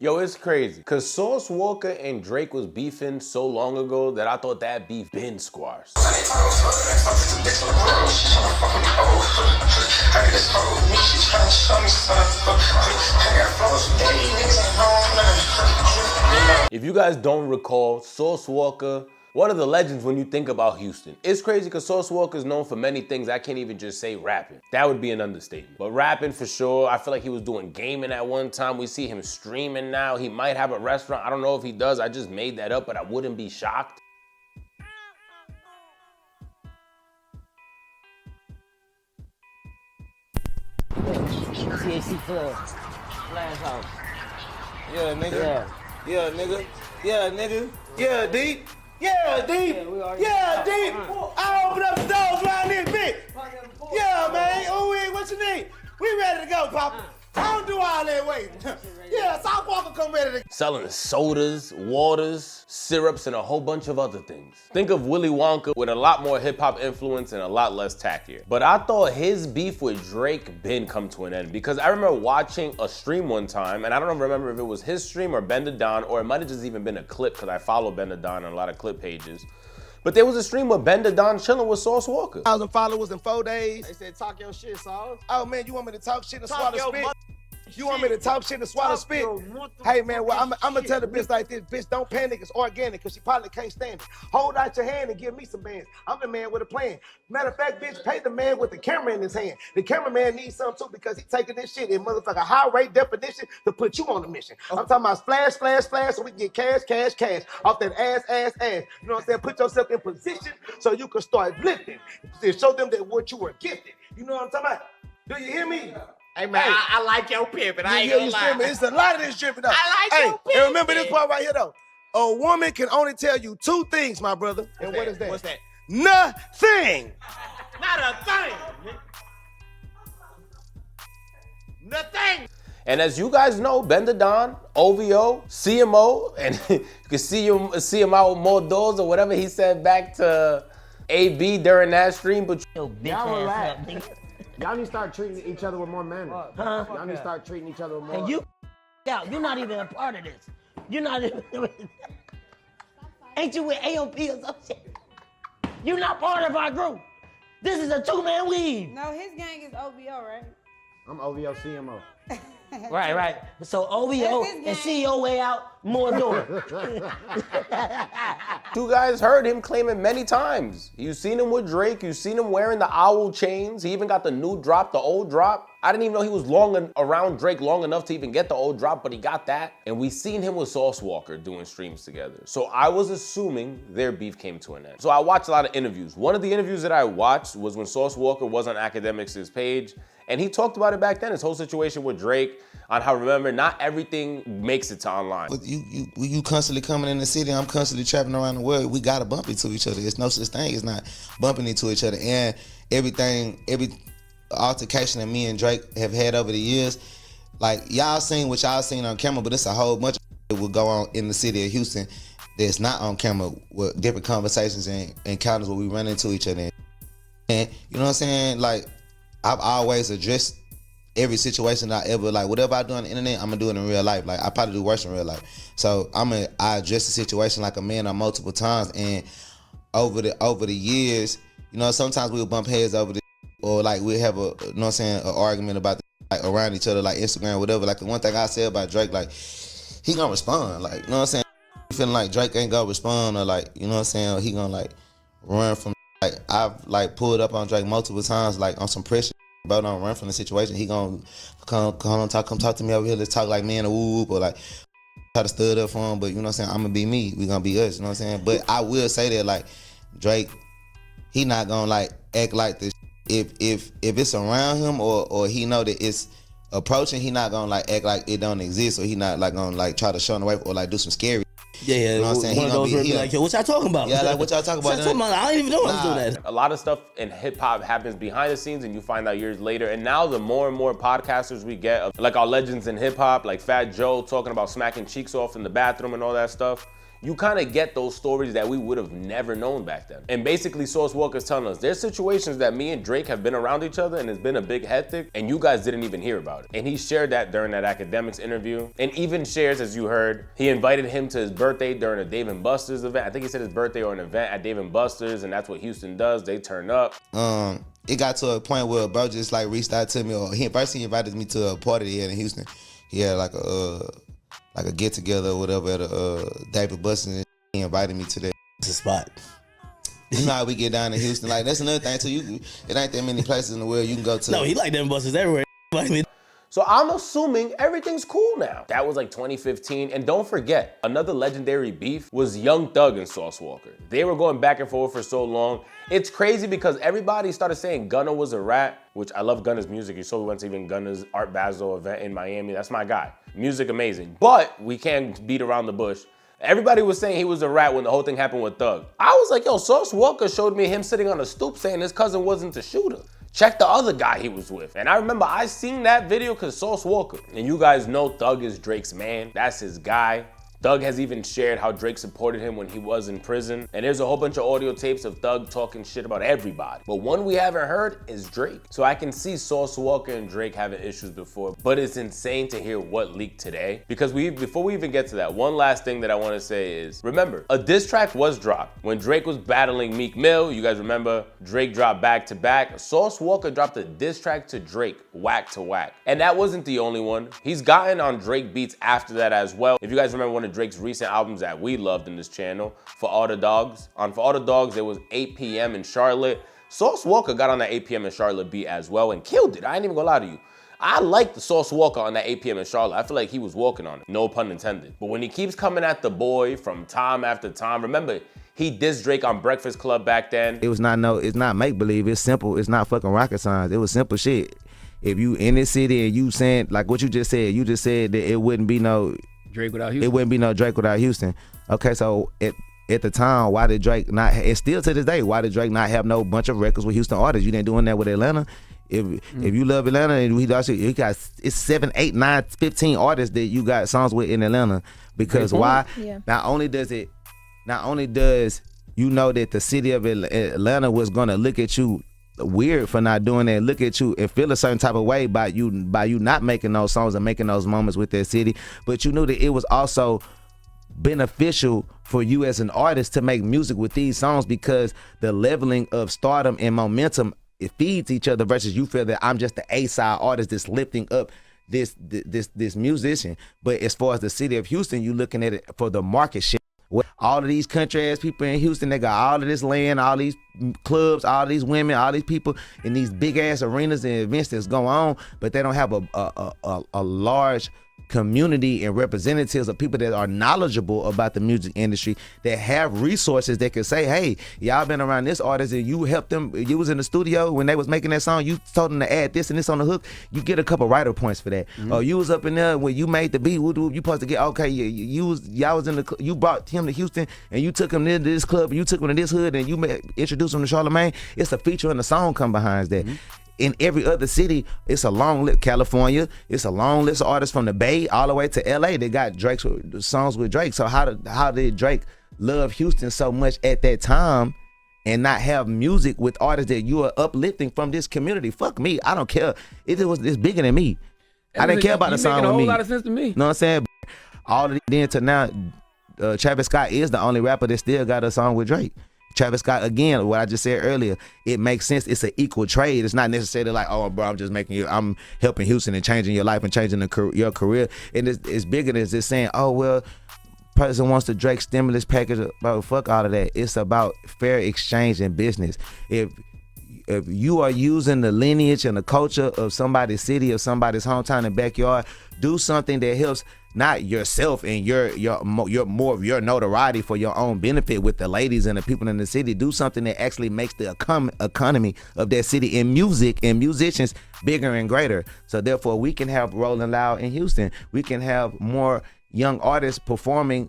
Yo, it's crazy, cause Sauce Walka and Drake was beefing so long ago that I thought that beef been squashed. If you guys don't recall, Sauce Walka, one of the legends when you think about Houston. It's crazy because Sauce Walka is known for many things. I can't even just say rapping. That would be an understatement. But rapping for sure. I feel like he was doing gaming at one time. We see him streaming now. He might have a restaurant. I don't know if he does. I just made that up, but I wouldn't be shocked. CAC Club. Last house. Yeah, nigga. Yeah. Yeah, nigga. Yeah, nigga. Yeah, deep. Yeah, deep. Yeah, deep. I open up the doors around this bitch. Yeah, man. Oh, what you need? We ready to go, Papa. I don't do all that waiting. Yeah, Sauce Walka come ready to. Selling sodas, waters, syrups, and a whole bunch of other things. Think of Willy Wonka with a lot more hip hop influence and a lot less tackier. But I thought his beef with Drake been come to an end because I remember watching a stream one time, and I don't remember if it was his stream or Ben the Don, or it might have just even been a clip because I follow Ben the Don on a lot of clip pages. But there was a stream with Ben the Don chilling with Sauce Walka. 1,000 followers in 4 days. They said talk your shit, Sauce. Oh man, you want me to talk shit and Talk swallow your spit? mother- You want me to talk shit and swallow Talk spit? your motherfucking Hey man, well I'm gonna tell the shit. bitch like this, bitch, don't panic, it's organic, cause she probably can't stand it. Hold out your hand and give me some bands. I'm the man with a plan. Matter of fact, bitch, pay the man with the camera in his hand. The cameraman needs something too because he's taking this shit in motherfucking high rate definition to put you on the mission. I'm talking about splash, splash, splash, so we can get cash, cash, cash off that ass, ass, ass. You know what I'm saying? Put yourself in position so you can start lifting. Show them that what you were gifted. You know what I'm talking about? Do you hear me? Hey man, Hey. I like your pimping. I ain't Yeah, gonna you lie. feel me? It's a lot of this dripping up. I like hey, your and remember this pimping. part right here though. A woman can only tell you 2 things, my brother. And what is that? What's that? Nothing. Not a thing. Nothing. And as you guys know, Ben the Don, OVO, CMO, and you can see him out with more doors or whatever he said back to AB during that stream. But Yo, bitch Y'all ass relax. up, nigga. Y'all need to start treating each other with more manners. Huh? Y'all need to start treating each other with more. And you out. You're not even a part of this. You're not even. Ain't you with AOP or some shit? You're not part of our group. This is a 2-man weave. No, his gang is OVO, right? I'm OVO CMO. Right. So OVO That's his and CEO way out, more door. you guys heard him claim it many times. You've seen him with Drake. You've seen him wearing the owl chains. He even got the new drop, the old drop. I didn't even know he was around Drake long enough to even get the old drop, but he got that. And we seen him with Sauce Walka doing streams together. So I was assuming their beef came to an end. So I watched a lot of interviews. One of the interviews that I watched was when Sauce Walka was on Academics' page, and he talked about it back then, his whole situation with Drake, on how, remember, not everything makes it to online. But you constantly coming in the city, I'm constantly traveling around the world. We gotta bump into each other. It's no such thing as not bumping into each other. And every altercation that me and Drake have had over the years, like y'all seen what y'all seen on camera, but it's a whole bunch of that will go on in the city of Houston that's not on camera with different conversations and encounters where we run into each other. And you know what I'm saying? Like, I've always addressed every situation that I ever, like, whatever I do on the internet, I'm gonna do it in real life. Like, I probably do worse in real life. So I address the situation like a man on multiple times. And over the years, you know, sometimes we'll bump heads over the, or like we'll have a, you know what I'm saying, an argument about like around each other, like Instagram, whatever. Like the one thing I said about Drake, like, he gonna respond. Like, you know what I'm saying? Feeling like Drake ain't gonna respond, or like, you know what I'm saying, or he gonna like run from, like, I've like pulled up on Drake multiple times, like on some pressure. Bro, don't run from the situation. He gonna come talk to me over here. Let's talk like me and a whoop, or like try to stud up for him. But you know what I'm saying? I'm gonna be me. We gonna be us. You know what I'm saying? But I will say that, like, Drake, he not gonna like act like this. If it's around him or he know that it's approaching, he not gonna like act like it don't exist, or he not like gonna like try to shun away or like do some scary. Yeah, You know what I'm saying? one of those where be like, yo, what y'all talking about? Yeah, like what y'all talking about? I don't even know I was doing that. A lot of stuff in hip hop happens behind the scenes and you find out years later. And now the more and more podcasters we get, like our legends in hip hop, like Fat Joe talking about smacking cheeks off in the bathroom and all that stuff, you kind of get those stories that we would have never known back then. And basically Sauce Walka's telling us there's situations that me and Drake have been around each other and it's been a big hectic and you guys didn't even hear about it. And he shared that during that Academics interview, and even shares, as you heard, he invited him to his birthday during a Dave & Buster's event. I think he said his birthday or an event at Dave & Buster's, and that's what Houston does. They turn up. It got to a point where bro just like reached out to me, or he invited me to a party he had in Houston. He had like a get together or whatever at a David Buster's, and he invited me to that. It's a spot. You know how we get down in Houston. Like, that's another thing too. It ain't that many places in the world you can go to. No, he like them buses everywhere. So I'm assuming everything's cool now. That was like 2015. And don't forget, another legendary beef was Young Thug and Sauce Walka. They were going back and forth for so long. It's crazy because everybody started saying Gunna was a rat, which I love Gunna's music. You saw we went to even Gunna's Art Basel event in Miami. That's my guy. Music amazing. But we can't beat around the bush. Everybody was saying he was a rat when the whole thing happened with Thug. I was like, yo, Sauce Walka showed me him sitting on a stoop saying his cousin wasn't the shooter. Check the other guy he was with. And I remember I seen that video because Sauce Walka. And you guys know Thug is Drake's man. That's his guy. Thug has even shared how Drake supported him when he was in prison. And there's a whole bunch of audio tapes of Thug talking shit about everybody. But one we haven't heard is Drake. So I can see Sauce Walka and Drake having issues before, but it's insane to hear what leaked today. Because before we even get to that, one last thing that I wanna say is, remember, a diss track was dropped. When Drake was battling Meek Mill, you guys remember, Drake dropped back to back. Sauce Walka dropped a diss track to Drake, whack to whack. And that wasn't the only one. He's gotten on Drake beats after that as well. If you guys remember one of Drake's recent albums that we loved in this channel, For All the Dogs. On For All the Dogs, it was 8 p.m. in Charlotte. Sauce Walka got on that 8 p.m. in Charlotte beat as well and killed it. I ain't even gonna lie to you. I like the Sauce Walka on that 8 p.m. in Charlotte. I feel like he was walking on it, no pun intended. But when he keeps coming at the boy from time after time, remember, he dissed Drake on Breakfast Club back then. It's not make-believe, it's simple, it's not fucking rocket science. It was simple shit. If you in this city and you saying, like what you just said that it wouldn't be no Drake without Houston. It wouldn't be no Drake without Houston. Okay, so at the time, why did Drake not, and still to this day, why did Drake not have no bunch of records with Houston artists? You didn't doing that with Atlanta. If you love Atlanta, and he got, it's 7, 8, 9, 15 artists that you got songs with in Atlanta. Because why? Yeah. Not only does you know that the city of Atlanta was gonna look at you weird for not doing that, look at you and feel a certain type of way by you not making those songs and making those moments with that city, but you knew that it was also beneficial for you as an artist to make music with these songs because the leveling of stardom and momentum, it feeds each other versus you feel that I'm just the A-side artist that's lifting up this musician. But as far as the city of Houston, you looking at it for the market share. All of these country ass people in Houston, they got all of this land, all these clubs, all these women, all these people in these big ass arenas and events that's going on, but they don't have a large community and representatives of people that are knowledgeable about the music industry, that have resources that can say, hey, y'all been around this artist and you helped them, you was in the studio when they was making that song, you told them to add this and this on the hook, you get a couple writer points for that. Or you was up in there when you made the beat, you supposed to get, okay, y'all was in the, you brought him to Houston and you took him to this club and you took him to this hood and you introduced him to Charlamagne. It's a feature and the song come behind that. In every other city, it's a long list. California, it's a long list of artists from the Bay all the way to LA. They got Drake's songs with Drake. So how did Drake love Houston so much at that time and not have music with artists that you are uplifting from this community? Fuck me, I don't care. It's bigger than me. I didn't care about the song with me. Making a whole lot of sense to me. You know what I'm saying? All of then to now, Travis Scott is the only rapper that still got a song with Drake. Travis Scott, again, what I just said earlier, it makes sense. It's an equal trade. It's not necessarily like, oh, bro, I'm helping Houston and changing your life and changing your career. And it's bigger than just saying, oh, well, person wants the Drake stimulus package. Bro, fuck all of that. It's about fair exchange in business. If you are using the lineage and the culture of somebody's city or somebody's hometown and backyard, do something that helps not yourself and your more of your notoriety for your own benefit with the ladies and the people in the city. Do something that actually makes the economy of that city and music and musicians bigger and greater. So therefore, we can have Rolling Loud in Houston. We can have more young artists performing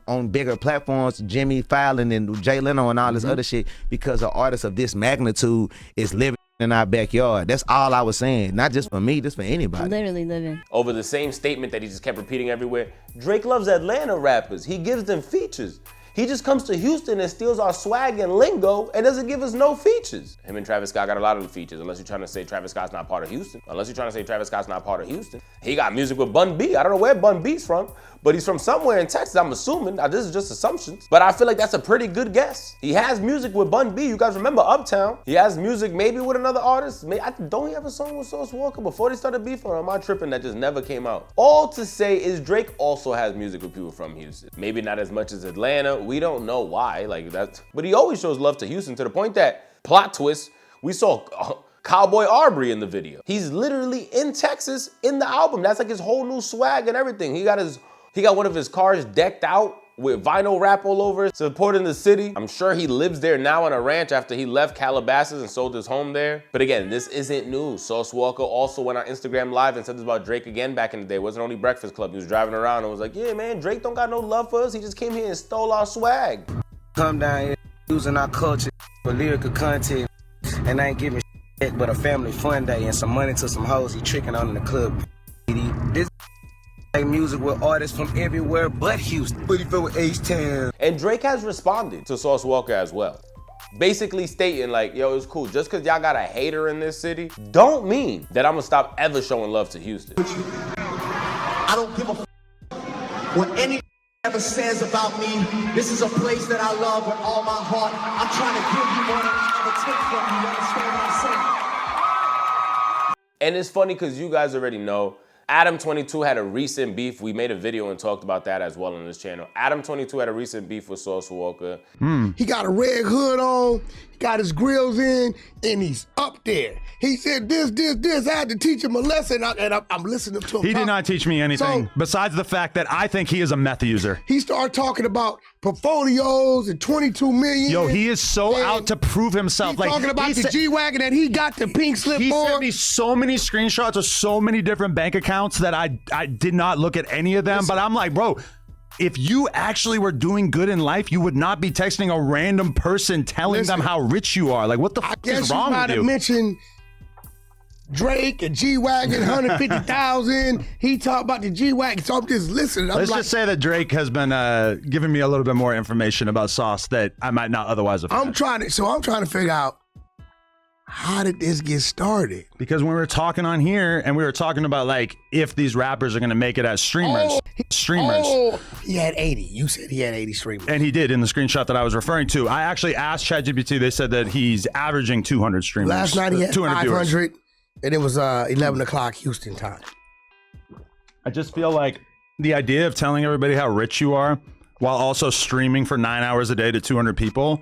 on bigger platforms, Jimmy Fallon and Jay Leno and all this other shit, because an artist of this magnitude is living in our backyard. That's all I was saying. Not just for me, just for anybody. Literally living. Over the same statement that he just kept repeating everywhere. Drake loves Atlanta rappers. He gives them features. He just comes to Houston and steals our swag and lingo and doesn't give us no features. Him and Travis Scott got a lot of the features, unless you're trying to say Travis Scott's not part of Houston. He got music with Bun B. I don't know where Bun B's from, but he's from somewhere in Texas, I'm assuming. Now, this is just assumptions, but I feel like that's a pretty good guess. He has music with Bun B. You guys remember Uptown? He has music maybe with another artist. Don't he have a song with Sauce Walka before they started beefing, or am I tripping that just never came out? All to say is Drake also has music with people from Houston. Maybe not as much as Atlanta. We don't know why, but he always shows love to Houston, to the point that, plot twist, we saw Cowboy Arbery in the video. He's literally in Texas in the album. That's like his whole new swag and everything. He got one of his cars decked out with vinyl wrap all over it, supporting the city. I'm sure he lives there now on a ranch after he left Calabasas and sold his home there. But again, this isn't news. Sauce Walka also went on Instagram Live and said this about Drake again back in the day. It wasn't only Breakfast Club. He was driving around and was like, yeah, man, Drake don't got no love for us. He just came here and stole our swag. Come down here using our culture for lyrical content, and I ain't giving shit but a family fun day and some money to some hoes he tricking on in the club. This music with artists from everywhere but Houston. But he fell with H-Town. And Drake has responded to Sauce Walka as well. Basically stating like, yo, it's cool. Just cause y'all got a hater in this city, don't mean that I'm gonna stop ever showing love to Houston. I don't give a what any ever says about me. This is a place that I love with all my heart. I'm trying to give you more than I ever take from you. You understand what I'm saying? And it's funny cause you guys already know, Adam22 had a recent beef. We made a video and talked about that as well on this channel. Adam22 had a recent beef with Sauce Walka. He got a red hood on, he got his grills in, and he's up there. He said this. I had to teach him a lesson, and I'm listening to him. He did not teach me anything, besides the fact that I think he is a meth user. He started talking about portfolios and 22 million. Yo, he is so out to prove himself. He's talking about the G-Wagon that he got the pink slip He on. sent me so many screenshots of so many different bank accounts that I did not look at any of them. But I'm like, bro, if you actually were doing good in life, you would not be texting a random person telling them how rich you are. Like, what the fuck is wrong with you? I guess you might have mentioned Drake and G-Wagon, 150,000. He talked about the G-Wagon, so I'm just listening. Let's just say that Drake has been giving me a little bit more information about Sauce that I might not otherwise have. I'm trying to figure out, how did this get started? Because when we were talking on here and we were talking about like if these rappers are going to make it as streamers. He had 80. You said he had 80 streamers. And he did in the screenshot that I was referring to. I actually asked ChatGPT. They said that he's averaging 200 streamers. Last night he had 500, viewers. and it was 11 o'clock Houston time. I just feel like the idea of telling everybody how rich you are while also streaming for 9 hours a day to 200 people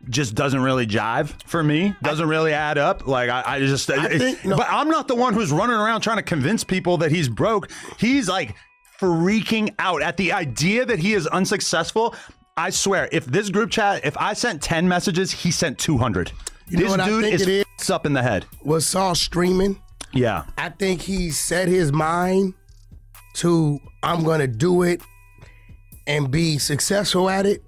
just doesn't really jive for me. Doesn't really add up. Like but I'm not the one who's running around trying to convince people that he's broke. He's like freaking out at the idea that he is unsuccessful. I swear, if this group chat, if I sent 10 messages, he sent 200. This dude is up in the head. Was Sauce streaming? Yeah. I think he set his mind to, I'm gonna do it and be successful at it.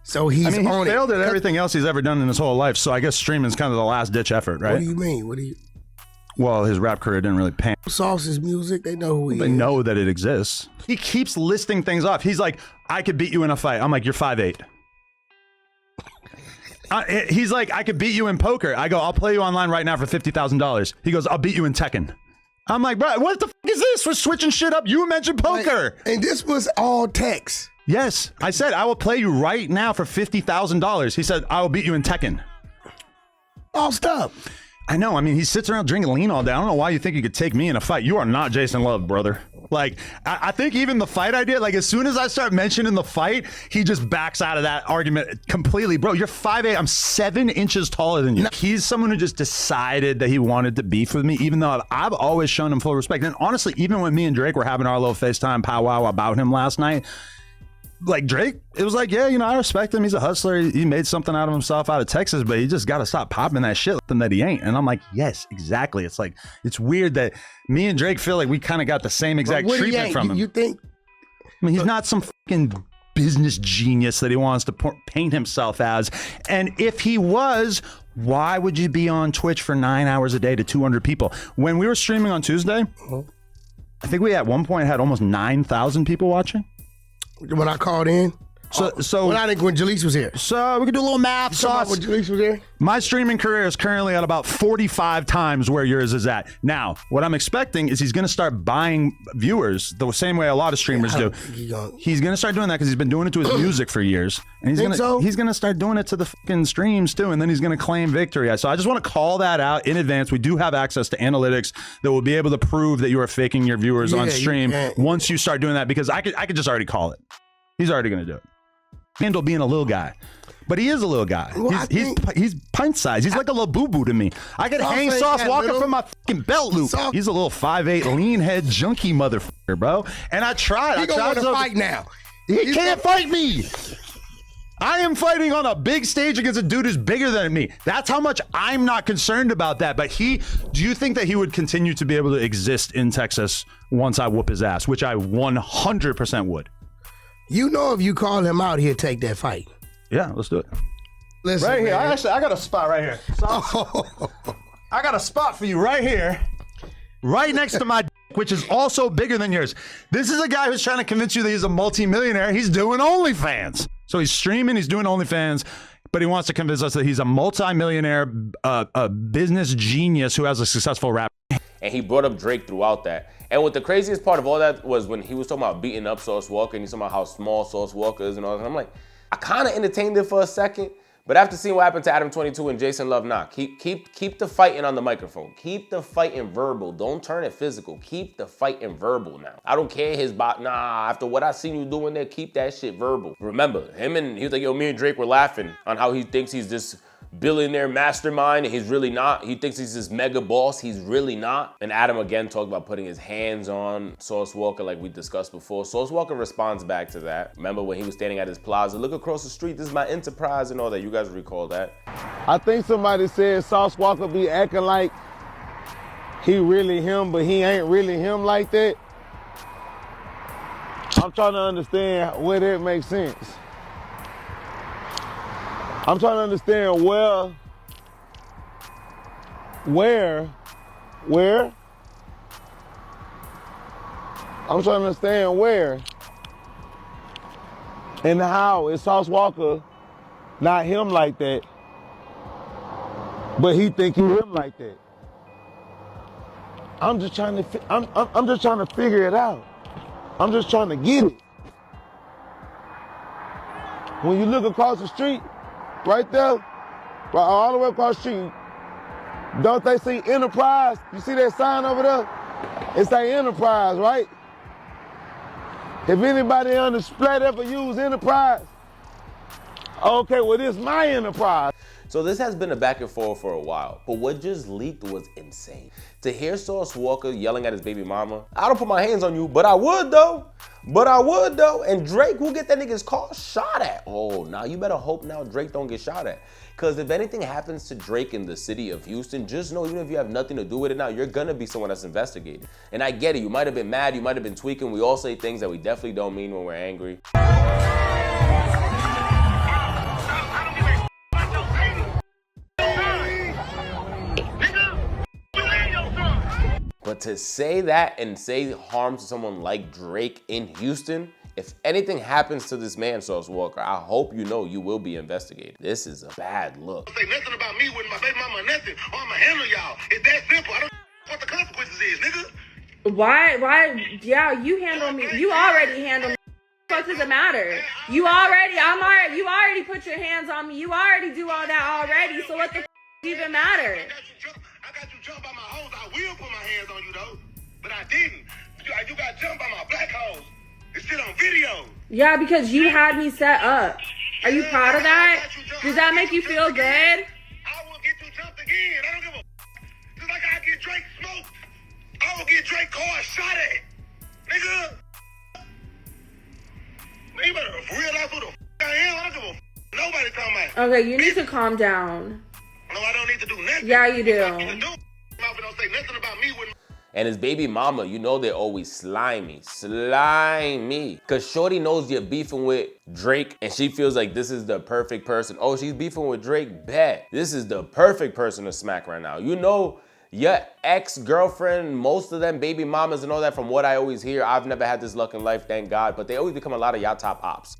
So he's he on it. failed at everything else he's ever done in his whole life. So I guess streaming is kind of the last ditch effort, right? What do you mean? Well, his rap career didn't really pan. Sauce's music, they know who he is. They know that it exists. He keeps listing things off. He's like, I could beat you in a fight. I'm like, you're 5'8". He's like, I could beat you in poker. I go, I'll play you online right now for $50,000. He goes, I'll beat you in Tekken. I'm like, bro, what the fuck is this? We're switching shit up. You mentioned poker. And this was all text. Yes. I said, I will play you right now for $50,000. He said, I will beat you in Tekken. All stuff. I know. I mean, he sits around drinking lean all day. I don't know why you think you could take me in a fight. You are not Jason Love, brother. Like, I think even the fight idea, like as soon as I start mentioning the fight, he just backs out of that argument completely. Bro, you're 5'8". I'm 7 inches taller than you. No. He's someone who just decided that he wanted to beef with me, even though I've always shown him full respect. And honestly, even when me and Drake were having our little FaceTime powwow about him last night, like Drake, it was like, yeah, you know, I respect him. He's a hustler. He made something out of himself out of Texas, but he just got to stop popping that shit that he ain't. And I'm like, yes, exactly. It's like, it's weird that me and Drake feel like we kind of got the same exact treatment from him. You think? I mean, he's not some fucking business genius that he wants to paint himself as. And if he was, why would you be on Twitch for 9 hours a day to 200 people? When we were streaming on Tuesday, I think we at one point had almost 9,000 people watching. When I called in? So when Jaleese was here. So we can do a little math. Sauce. When Jaleese was here? My streaming career is currently at about 45 times where yours is at. Now, what I'm expecting is he's going to start buying viewers the same way a lot of streamers do. He's going to start doing that because he's been doing it to his music for years. And he's going to start doing it to the fucking streams too. And then he's going to claim victory. So I just want to call that out in advance. We do have access to analytics that will be able to prove that you are faking your viewers on stream once you start doing that, because I could just already call it. He's already going to do it. Handle being a little guy, but he is a little guy. Well, he's pint size. He's like a little boo boo to me. I could hang Sauce Walka from my fucking belt loop. He's a little 5'8" lean head junkie motherfucker, bro. And I tried. He gonna want to fight now. He can't fight me. I am fighting on a big stage against a dude who's bigger than me. That's how much I'm not concerned about that. But do you think that he would continue to be able to exist in Texas once I whoop his ass, which I 100% would? You know, if you call him out, he'll take that fight. Yeah, let's do it. Listen, right here. Man. I got a spot right here. I got a spot for you right here, right next to my dick, which is also bigger than yours. This is a guy who's trying to convince you that he's a multimillionaire. He's doing OnlyFans. So he's streaming, he's doing OnlyFans, but he wants to convince us that he's a multimillionaire, a business genius who has a successful rap. And he brought up Drake throughout that. And what the craziest part of all that was when he was talking about beating up Sauce Walka and he's talking about how small Sauce Walka is and all that. I'm like, I kind of entertained it for a second, but after seeing what happened to Adam 22 and Jason Love Knock, keep the fighting on the microphone. Keep the fighting verbal. Don't turn it physical. Keep the fighting verbal now. I don't care his bot. Nah, after what I seen you doing there, keep that shit verbal. Remember, he was like, yo, me and Drake were laughing on how he thinks he's this billionaire mastermind, and he's really not. He thinks he's this mega boss. He's really not. And Adam again talked about putting his hands on Sauce Walka like we discussed before. Sauce Walka responds back to that. Remember when he was standing at his plaza, look across the street, this is my enterprise and all that. You guys recall that? I think somebody said Sauce Walka be acting like he really him, but he ain't really him like that. I'm trying to understand where that makes sense. I'm trying to understand where? I'm trying to understand where and how is Sauce Walka not him like that, but he think he him like that. I'm just trying to figure it out. I'm just trying to get it. When you look across the street, right there, right all the way across the street, don't they see Enterprise? You see that sign over there? It say Enterprise, right? If anybody on the splat ever use Enterprise, okay, well, this is my Enterprise. So this has been a back and forth for a while, but what just leaked was insane. To hear Sauce Walka yelling at his baby mama, I don't put my hands on you, but I would though. And Drake will get that nigga's car shot at. Oh, now you better hope now Drake don't get shot at. Because if anything happens to Drake in the city of Houston, just know even if you have nothing to do with it now, you're gonna be someone that's investigated. And I get it, you might have been mad, you might have been tweaking. We all say things that we definitely don't mean when we're angry. But to say that and say harm to someone like Drake in Houston, if anything happens to this man, Sauce Walka, I hope you know you will be investigated. This is a bad look. Don't say nothing about me with my baby mama or nothing, or I'ma handle y'all. It's that simple. I don't know what the consequences is, nigga. Why, yeah, you handle me. You already handle me. What does it matter? You already put your hands on me. You already do all that already, so what the even matter? I got you jumped by my hoes. I will put my hands on you though, but I didn't. You got jumped by my black hoes. It's shit on video. Yeah, because you had me set up. Are you proud of that? Does that make you feel good? I will get you jumped again. I don't give a just like I get Drake smoked. I will get Drake car shot at. Nigga. Man, you better realize who the I am. I don't give a nobody talking about. Okay, you need to calm down. No, I don't need to do nothing. Yeah, you do. Don't say nothing about me when And his baby mama, you know they're always slimy. Cause Shorty knows you're beefing with Drake and she feels like this is the perfect person. Oh, she's beefing with Drake, bet. This is the perfect person to smack right now. You know, your ex-girlfriend, most of them baby mamas and all that, from what I always hear, I've never had this luck in life, thank God, but they always become a lot of y'all top ops.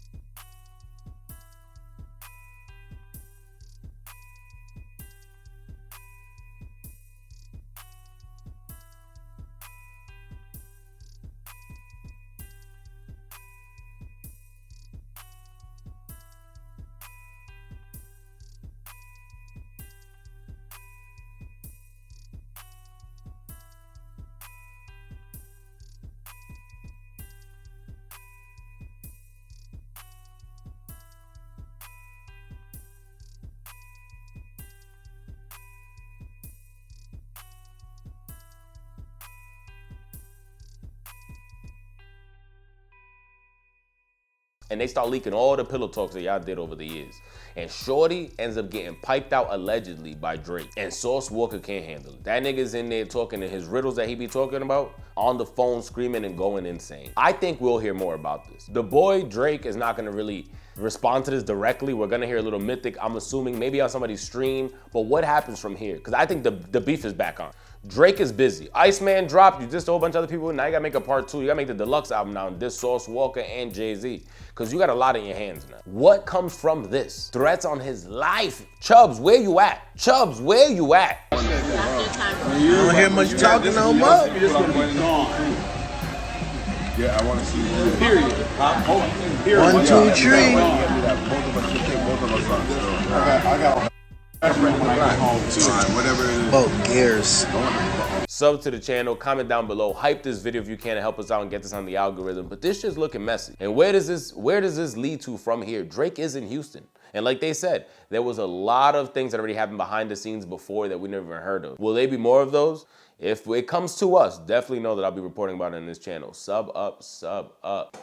And they start leaking all the pillow talks that y'all did over the years. And Shorty ends up getting piped out allegedly by Drake. And Sauce Walka can't handle it. That nigga's in there talking to his riddles that he be talking about, on the phone screaming and going insane. I think we'll hear more about this. The boy Drake is not gonna really respond to this directly. We're gonna hear a little mythic, I'm assuming, maybe on somebody's stream. But what happens from here? Because I think the beef is back on. Drake is busy. Iceman dropped, you just a whole bunch of other people. Now you gotta make a part 2. You gotta make the deluxe album now and diss Sauce Walka and Jay-Z. Cause you got a lot in your hands now. What comes from this? Threats on his life. Chubbs, where you at? Chubbs, where you at? You don't hear much talking no more. Yeah, I want to see you. Period. Period. 1, 2, 3. I got whatever it is. Both gears. Sub to the channel, comment down below, hype this video if you can to help us out and get this on the algorithm. But this just looking messy. And where does this lead to from here? Drake is in Houston. And like they said, there was a lot of things that already happened behind the scenes before that we never even heard of. Will there be more of those? If it comes to us, definitely know that I'll be reporting about it in this channel. Sub up, sub up.